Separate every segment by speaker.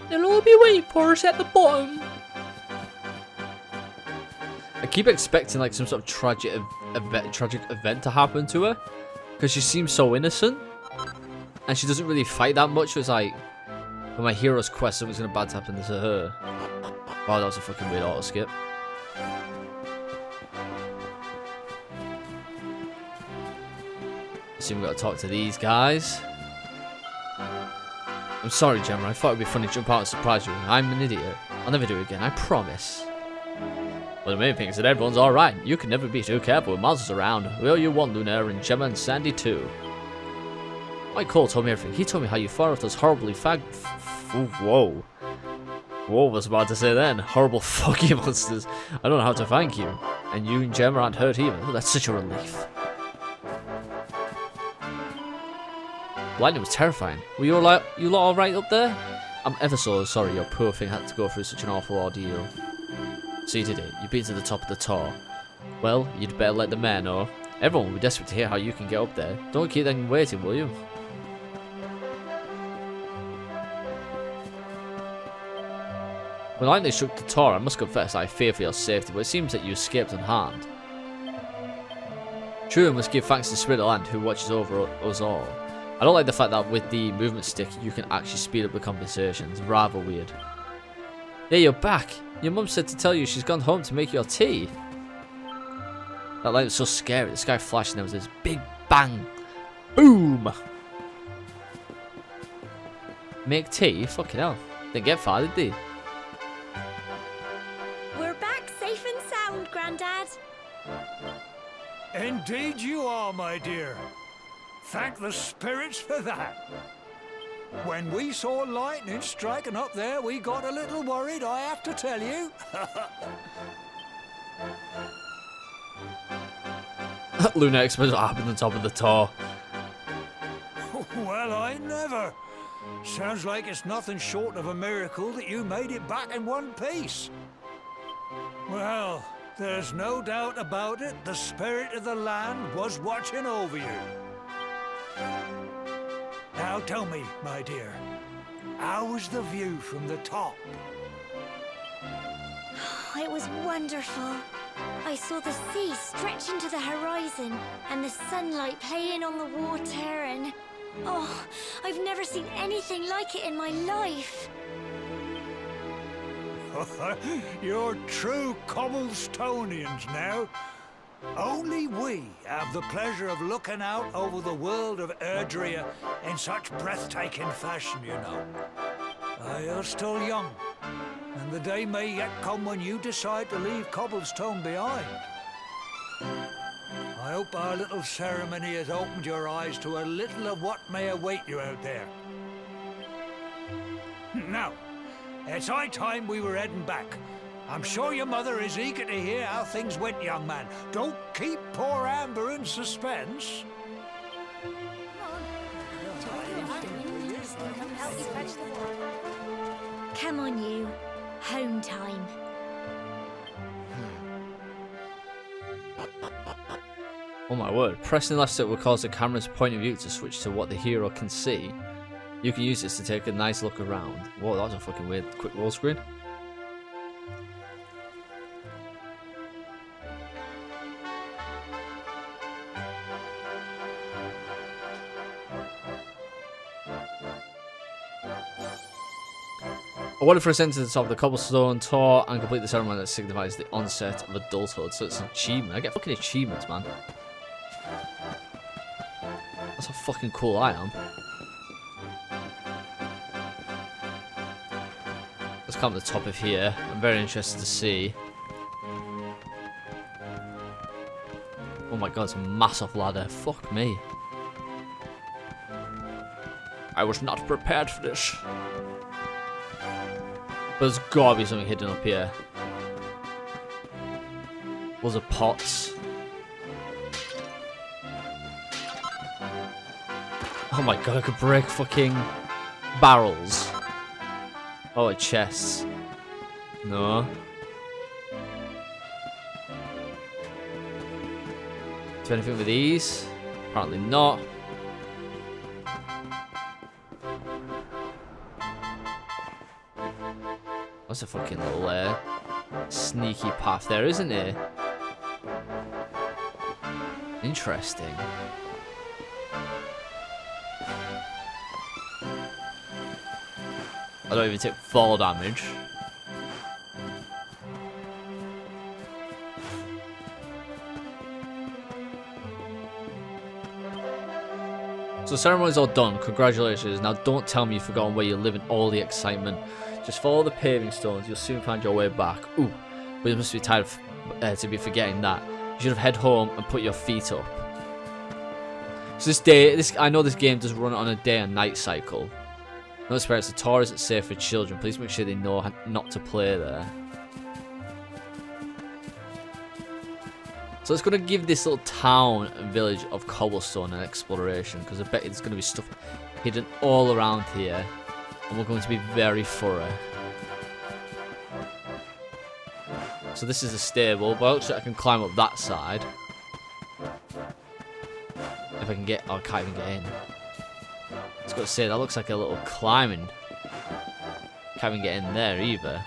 Speaker 1: They'll all be waiting for us at the bottom. I keep expecting like some sort of tragic event to happen to her, because she seems so innocent, and she doesn't really fight that much. So it's like, for my hero's quest, something's gonna bad happen to her. Wow, that was a fucking weird auto skip. See, we've got to talk to these guys. I'm sorry, Gemma. I thought it'd be funny to jump out and surprise you. I'm an idiot. I'll never do it again. I promise. Well, the main thing is that everyone's alright. You can never be too careful with monsters around. Well, you want Luminary and Gemma and Sandy too. My Cole told me everything. He told me how you fought off those horribly whoa. Whoa, was about to say then. Horrible fucking monsters. I don't know how to thank you. And you and Gemma aren't hurt either. Oh, that's such a relief. Lightning was terrifying. Were you lot alright up there? I'm ever so sorry your poor thing had to go through such an awful ordeal. So you did it. You beat it to the top of the tower. Well, you'd better let the mayor know. Everyone will be desperate to hear how you can get up there. Don't keep them waiting, will you? When lightning struck the tower, I must confess I fear for your safety, but it seems that you escaped unharmed. True, we must give thanks to the Spirit of the Land who watches over us all. I don't like the fact that with the movement stick you can actually speed up the conversations. Rather weird. Yeah, you're back. Your mum said to tell you she's gone home to make your tea. That light was so scary. The sky flashed and there was this big bang. Boom! Make tea? Fucking hell. Didn't get far, did they?
Speaker 2: We're back safe and sound, Grandad.
Speaker 3: Indeed you are, my dear. Thank the spirits for that. When we saw lightning striking up there, we got a little worried, I have to tell you.
Speaker 1: Luna explains what happened on top of the tower.
Speaker 3: Well, I never. Sounds like it's nothing short of a miracle that you made it back in one piece. Well, there's no doubt about it, the spirit of the land was watching over you. Now tell me, my dear, how was the view from the top?
Speaker 2: It was wonderful. I saw the sea stretch into the horizon and the sunlight playing on the water and... Oh, I've never seen anything like it in my life.
Speaker 3: You're true Cobblestonians now. Only we have the pleasure of looking out over the world of Erdrea in such breathtaking fashion, you know. You're still young, and the day may yet come when you decide to leave Cobblestone behind. I hope our little ceremony has opened your eyes to a little of what may await you out there. Now, it's high time we were heading back. I'm sure your mother is eager to hear how things went, young man. Don't keep poor Amber in suspense.
Speaker 2: Come on, you. Home time.
Speaker 1: Oh my word. Pressing left stick will cause the camera's point of view to switch to what the hero can see. You can use this to take a nice look around. Whoa, that was a fucking weird quick wall screen. I wanted for us to enter the top of the cobblestone tour and complete the ceremony that signifies the onset of adulthood. So it's an achievement. I get fucking achievements, man. That's how fucking cool I am. Let's come to the top of here. I'm very interested to see. Oh my god, it's a massive ladder. Fuck me. I was not prepared for this. There's gotta be something hidden up here. Was it pots? Oh my god, I could break fucking barrels. Oh, chests. No. Is there anything with these? Apparently not. That's a fucking little sneaky path there, isn't it? Interesting. I don't even take fall damage. So the ceremony's all done. Congratulations. Now don't tell me you've forgotten where you live in all the excitement. Just follow the paving stones. You'll soon find your way back. Ooh, but you must be tired of, to be forgetting that. You should have head home and put your feet up. So I know this game does run on a day and night cycle. Notice parents, the tour isn't safe for children. Please make sure they know not to play there. So it's going to give this little town and village of cobblestone an exploration, because I bet there's going to be stuff hidden all around here, and we're going to be very thorough. So this is a stable, but actually I can climb up that side. If I can get... Oh, I can't even get in. I was going to say, that looks like a little climbing. Can't even get in there either.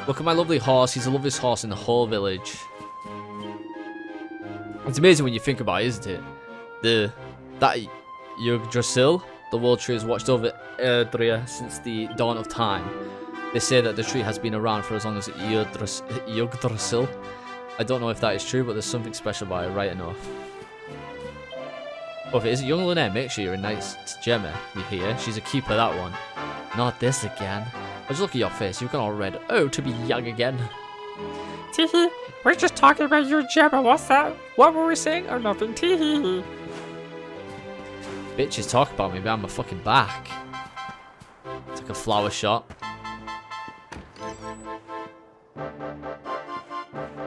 Speaker 1: Look at my lovely horse. He's the loveliest horse in the whole village. It's amazing when you think about it, isn't it? That Yggdrasil, the world tree, has watched over Erdrea since the dawn of time. They say that the tree has been around for as long as Yggdrasil. I don't know if that is true, but there's something special about it, right enough. Oh, if it is a young Luminary, make sure you're a nice Gemma. You hear? She's a keeper, that one. Not this again. Just look at your face. You've gone all red. Oh, to be young again.
Speaker 4: Teehee, we're just talking about your Gemma. What's that? What were we saying? Or nothing. Teehee.
Speaker 1: Bitches talk about me behind my fucking back. It's like a flower shop.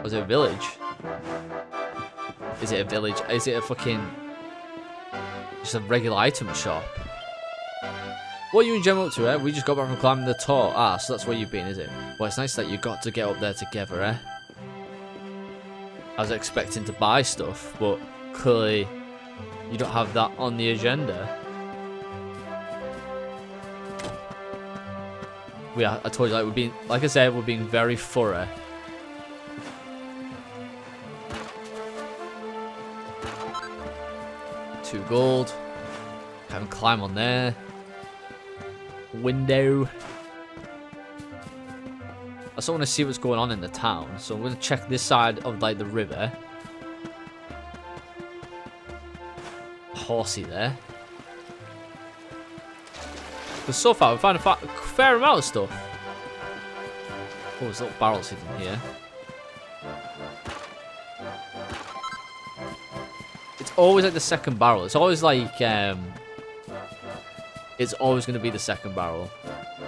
Speaker 1: Was it a village? Is it a village? Is it a fucking... just a regular item shop? What are you and Gemma up to, eh? We just got back from climbing the tower. Ah, so that's where you've been, is it? Well, it's nice that you got to get up there together, eh? I was expecting to buy stuff, but clearly you don't have that on the agenda. I told you, like I said, we're being very thorough. $2 gold. Can't even climb on there. Window. I also want to see what's going on in the town, so I'm going to check this side of like the river. Horsey there. But so far we've found a fair amount of stuff. Oh, there's little barrels hidden here. It's always like the second barrel. It's always like it's always going to be the second barrel.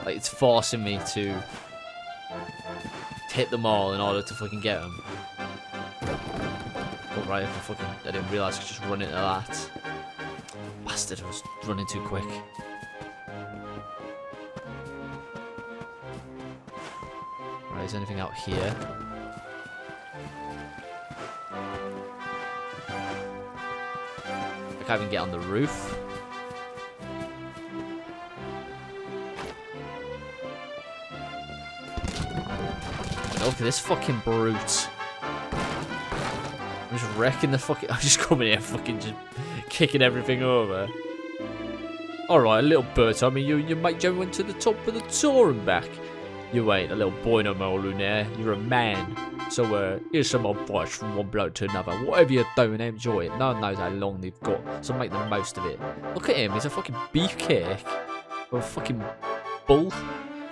Speaker 1: Like, it's forcing me to hit them all in order to fucking get them. Oh, right, I didn't realise I could just run into that. Bastard, I was running too quick. Right, is there anything out here? I can't even get on the roof. Look at this fucking brute. I'm just wrecking the fucking... I'm just coming here fucking just kicking everything over. Alright, a little bird. I mean, you might jump went to the top of the tour and back. You ain't a little boy no more, Luminary. You're a man. So, here's some advice from one bloke to another. Whatever you're doing, enjoy it. No one knows how long they've got, so make the most of it. Look at him. He's a fucking beefcake. With a fucking bull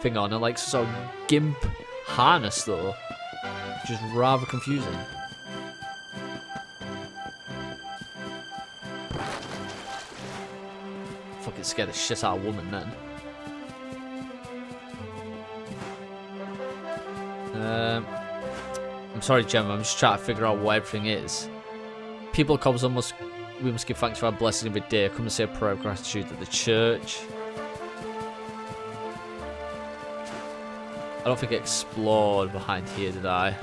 Speaker 1: thing on, and like sort of gimp harness though, which is rather confusing. Fucking scared the shit out of a woman then. I'm sorry, Gemma. I'm just trying to figure out what everything is. People of Cobblestone we must give thanks for our blessing every day. Come and say a prayer of gratitude at the church. I don't think I explored behind here, did I?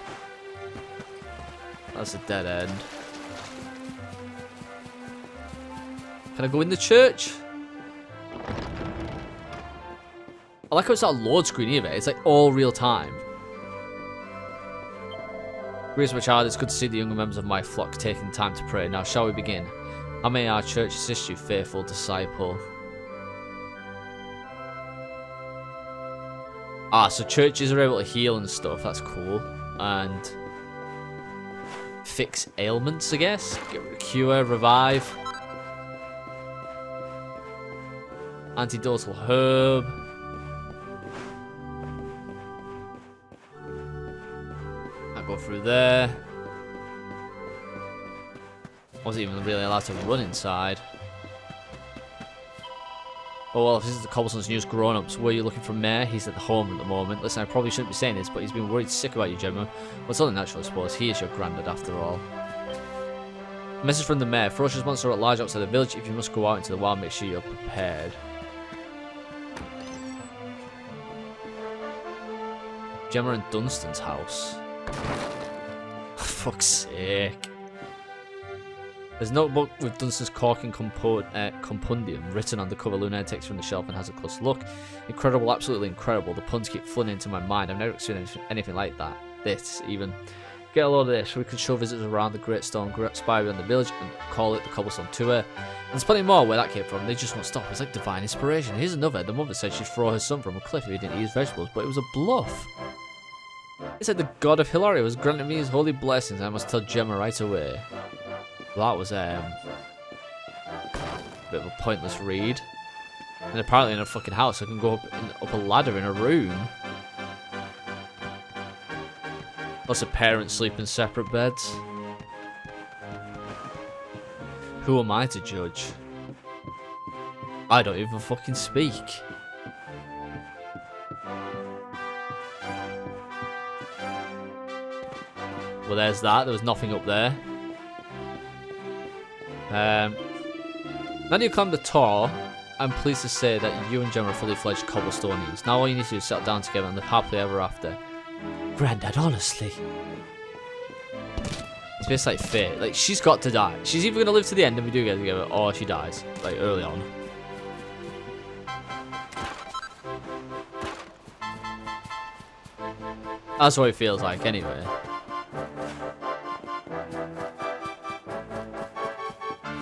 Speaker 1: That's a dead end. Can I go in the church? I like how it's not a load screen either. It's like all real time. Greetings, my child. It's good to see the younger members of my flock taking time to pray. Now, shall we begin? How may our church assist you, faithful disciple? Ah, so churches are able to heal and stuff. That's cool. And fix ailments, I guess. Cure, revive. Antidotal herb. I'll go through there. Wasn't even really allowed to run inside. Oh well, if this is the Cobblestone's newest grown-ups, were you looking for Mayor? He's at the home at the moment. Listen, I probably shouldn't be saying this, but he's been worried sick about you, Gemma. Well, it's only natural, I suppose. He is your granddad, after all. Message from the Mayor. Ferocious monsters are at large outside the village. If you must go out into the wild, make sure you're prepared. Gemma and Dunstan's house. For fuck's sake. There's a notebook with Dunstan's Corking Compendium written on the cover. Luminary takes from the shelf and has a close look. Incredible, absolutely incredible. The puns keep flooding into my mind. I've never experienced anything like that. This, even. Get a load of this. We can show visitors around the Great Stone Spire in the village and call it the Cobblestone Tour. And there's plenty more where that came from. They just won't stop. It's like divine inspiration. Here's another. The mother said she'd throw her son from a cliff if he didn't eat his vegetables, but it was a bluff. It said the god of Hilaria was granting me his holy blessings. I must tell Gemma right away. Well, that was a bit of a pointless read. And apparently in a fucking house I can go up a ladder in a room. Lots of parents sleep in separate beds. Who am I to judge? I don't even fucking speak. Well, there's that. There was nothing up there. Now that you climb the tower, I'm pleased to say that you and Gemma are fully fledged Cobblestonians. Now all you need to do is settle down together and live happily ever after. Grandad, honestly. It's just like fate. Like, she's got to die. She's either going to live to the end and we do get together, or she dies. Like, early on. That's what it feels like, anyway.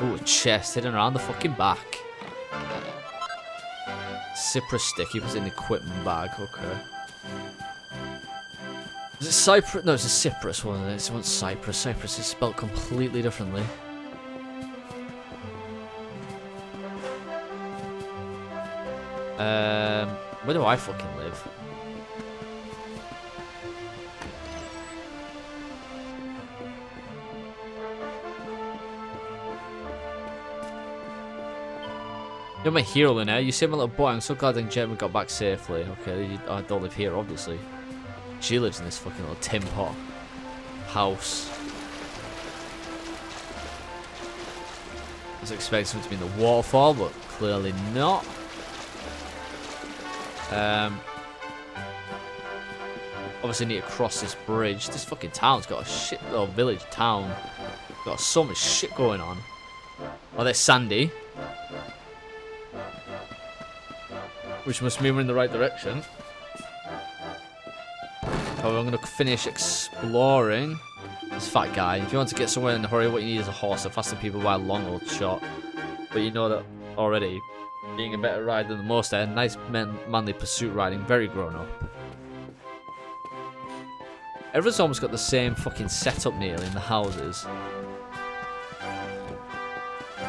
Speaker 1: Ooh, a chest hidden around the fucking back. Cypress stick, he puts it in the equipment bag, okay. Is it Cypress? No, it's a Cypress one. It's one Cypress. Cypress is spelled completely differently. Where do I fucking live? You're my hero, Luminary. You saved my little boy. I'm so glad that Gemma got back safely. Okay, I don't live here, obviously. She lives in this fucking little tin pot house. I was expecting it to be in the waterfall, but clearly not. Obviously need to cross this bridge. This fucking town's got a shit little village town. Got so much shit going on. Oh, there's Sandy. Which must mean we're in the right direction. However, I'm going to finish exploring this fat guy. If you want to get somewhere in a hurry, what you need is a horse. A faster people by a long old shot. But you know that already. Being a better rider than the most there. Nice manly pursuit riding. Very grown up. Everyone's almost got the same fucking setup nearly in the houses.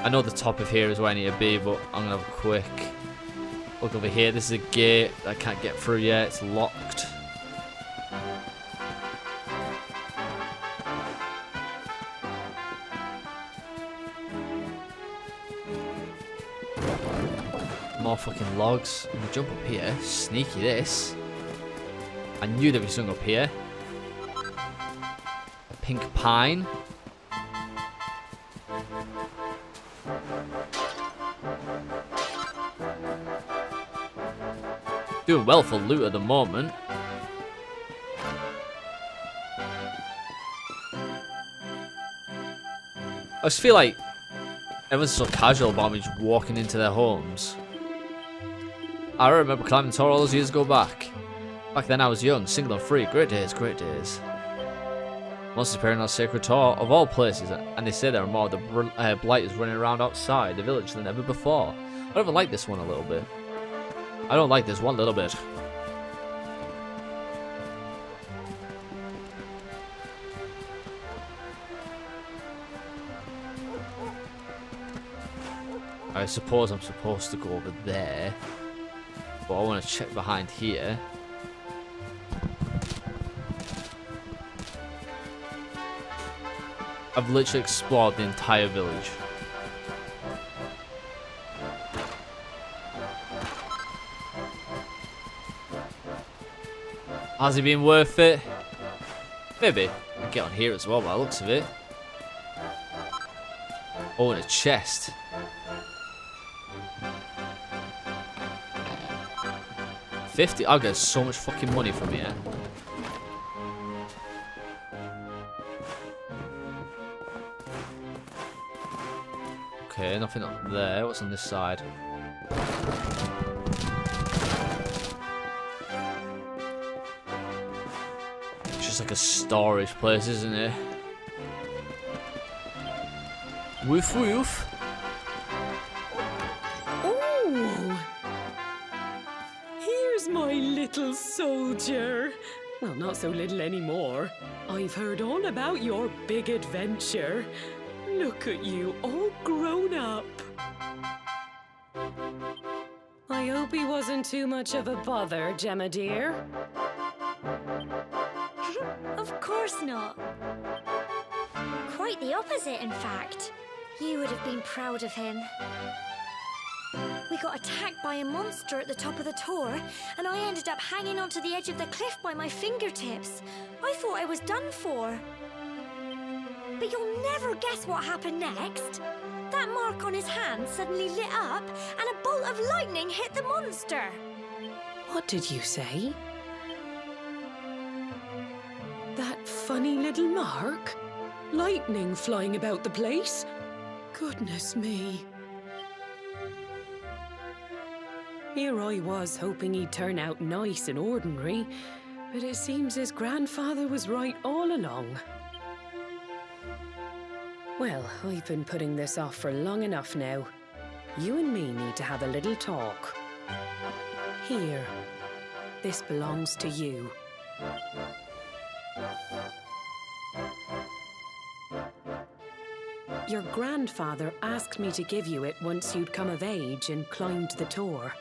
Speaker 1: I know the top of here is where I need to be, but I'm going to have a quick look over here. This is a gate I can't get through yet. It's locked. More fucking logs. I'm gonna jump up here. Sneaky this. I knew there'd be something up here. A pink pine. Doing well for loot at the moment. I just feel like everyone's so casual about me just walking into their homes. I remember climbing the tower all those years ago back. Back then I was young, single and free. Great days, great days. Monsters appearing on Sacred Tower of all places, and they say there are more of the blighters running around outside the village than ever before. I don't even like this one a little bit. I don't like this one little bit. I suppose I'm supposed to go over there, but I want to check behind here. I've literally explored the entire village. Has it been worth it? Maybe. I can get on here as well by the looks of it. Oh, and a chest. $50. I'll get so much fucking money from here. Okay, nothing up there. What's on this side? It's just like a storage place, isn't it? Woof woof.
Speaker 5: Oh! Here's my little soldier. Well, not so little anymore. I've heard all about your big adventure. Look at you, all grown up. I hope he wasn't too much of a bother, Gemma dear.
Speaker 2: Of course not. Quite the opposite, in fact. You would have been proud of him. We got attacked by a monster at the top of the tower, and I ended up hanging onto the edge of the cliff by my fingertips. I thought I was done for. But you'll never guess what happened next. That mark on his hand suddenly lit up, and a bolt of lightning hit the monster.
Speaker 5: What did you say? That funny little mark? Lightning flying about the place? Goodness me. Here I was hoping he'd turn out nice and ordinary, but it seems his grandfather was right all along. Well, I've been putting this off for long enough now. You and me need to have a little talk. Here, this belongs to you. Your grandfather asked me to give you it once you'd come of age and climbed the tower.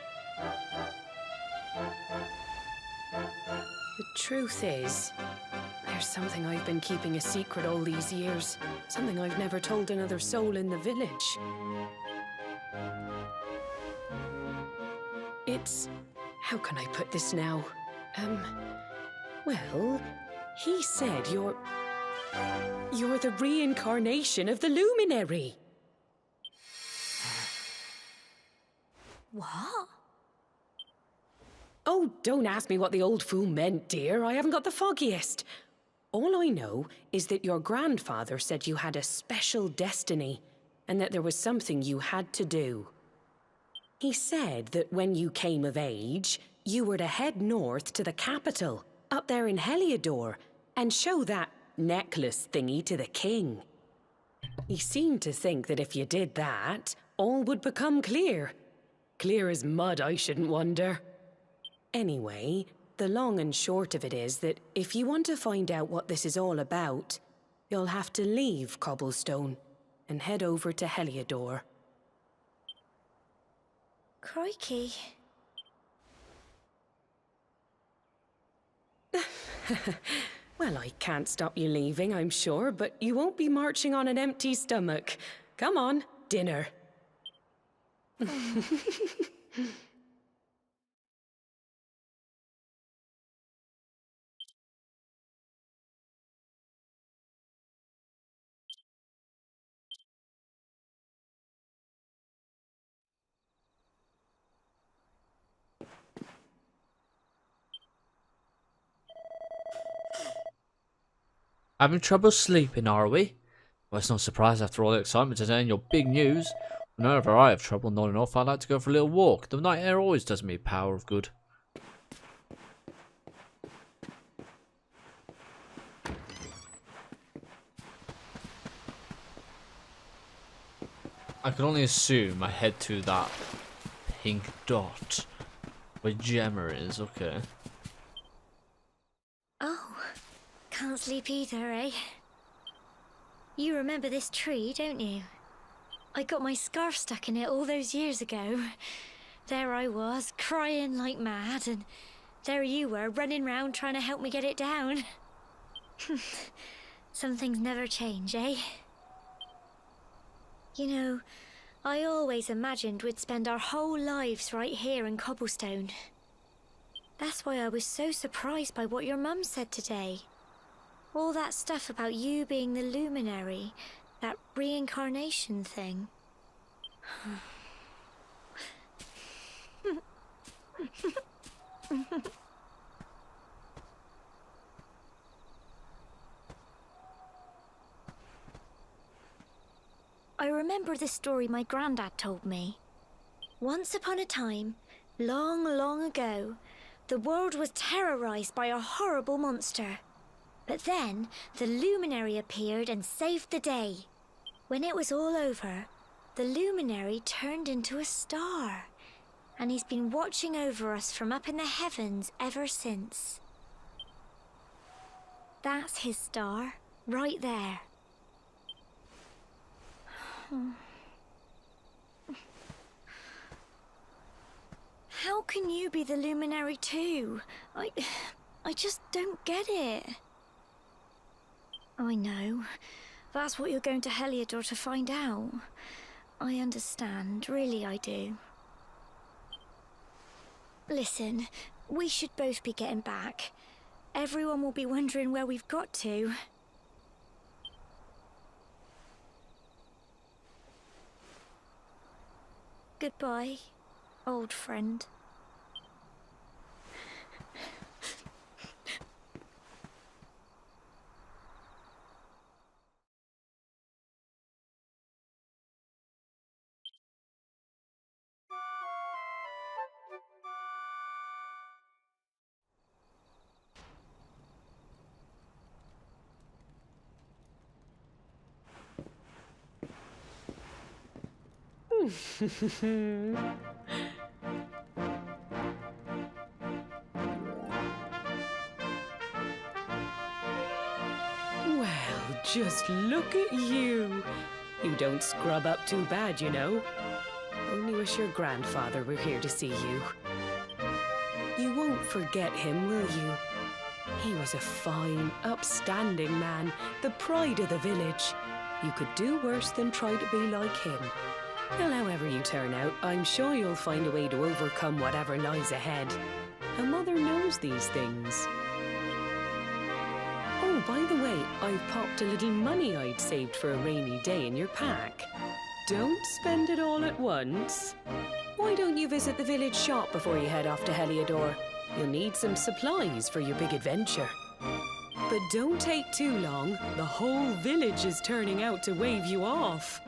Speaker 5: The truth is, there's something I've been keeping a secret all these years. Something I've never told another soul in the village. It's... how can I put this now? Well, he said you're the reincarnation of the Luminary.
Speaker 2: What?
Speaker 5: Oh, don't ask me what the old fool meant, dear. I haven't got the foggiest. All I know is that your grandfather said you had a special destiny, and that there was something you had to do. He said that when you came of age, you were to head north to the capital, up there in Heliodor, and show that necklace thingy to the king. He seemed to think that if you did that, all would become clear. Clear as mud, I shouldn't wonder. Anyway, the long and short of it is that if you want to find out what this is all about, you'll have to leave Cobblestone and head over to Heliodor.
Speaker 2: Crikey.
Speaker 5: Well, I can't stop you leaving, I'm sure, but you won't be marching on an empty stomach. Come on, dinner.
Speaker 1: Having trouble sleeping, are we? Well, it's no surprise after all the excitement today and your big news. Whenever I have trouble nodding off, I like to go for a little walk. The night air always does me a power of good. I can only assume I head to that pink dot where Gemma is. Okay.
Speaker 2: Oh, can't sleep either, eh? You remember this tree, don't you? I got my scarf stuck in it all those years ago. There I was, crying like mad, and there you were, running round trying to help me get it down. Some things never change, eh? You know, I always imagined we'd spend our whole lives right here in Cobblestone. That's why I was so surprised by what your mum said today. All that stuff about you being the Luminary, that reincarnation thing. I remember the story my granddad told me. Once upon a time, long, long ago, the world was terrorized by a horrible monster. But then, the Luminary appeared and saved the day. When it was all over, the Luminary turned into a star. And he's been watching over us from up in the heavens ever since. That's his star, right there. How can you be the Luminary too? I just don't get it. I know. That's what you're going to Heliodor to find out. I understand, really I do. Listen, we should both be getting back. Everyone will be wondering where we've got to. Goodbye, old friend.
Speaker 5: Well, just look at you. You don't scrub up too bad, you know. Only wish your grandfather were here to see you. You won't forget him, will you? He was a fine, upstanding man, the pride of the village. You could do worse than try to be like him. Well, however you turn out, I'm sure you'll find a way to overcome whatever lies ahead. A mother knows these things. Oh, by the way, I've popped a little money I'd saved for a rainy day in your pack. Don't spend it all at once. Why don't you visit the village shop before you head off to Heliodor? You'll need some supplies for your big adventure. But don't take too long. The whole village is turning out to wave you off.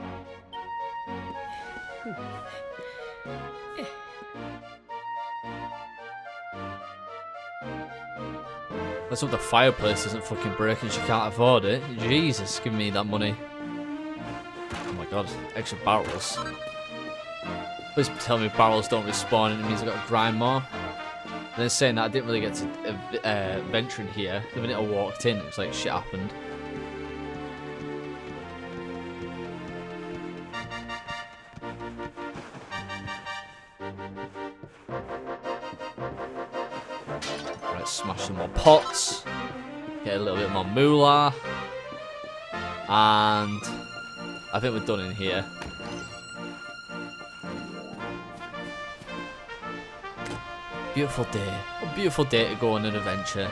Speaker 1: Let's hope the fireplace isn't fucking breaking. She can't afford it. Jesus, give me that money. Oh my god, extra barrels. Please tell me barrels don't respawn and it means I've got to grind more. And then saying that I didn't really get to venture in here. The minute I walked in, it was like shit happened. Right, smash some more pots. Get a little bit more moolah. And I think we're done in here. Beautiful day. A beautiful day to go on an adventure.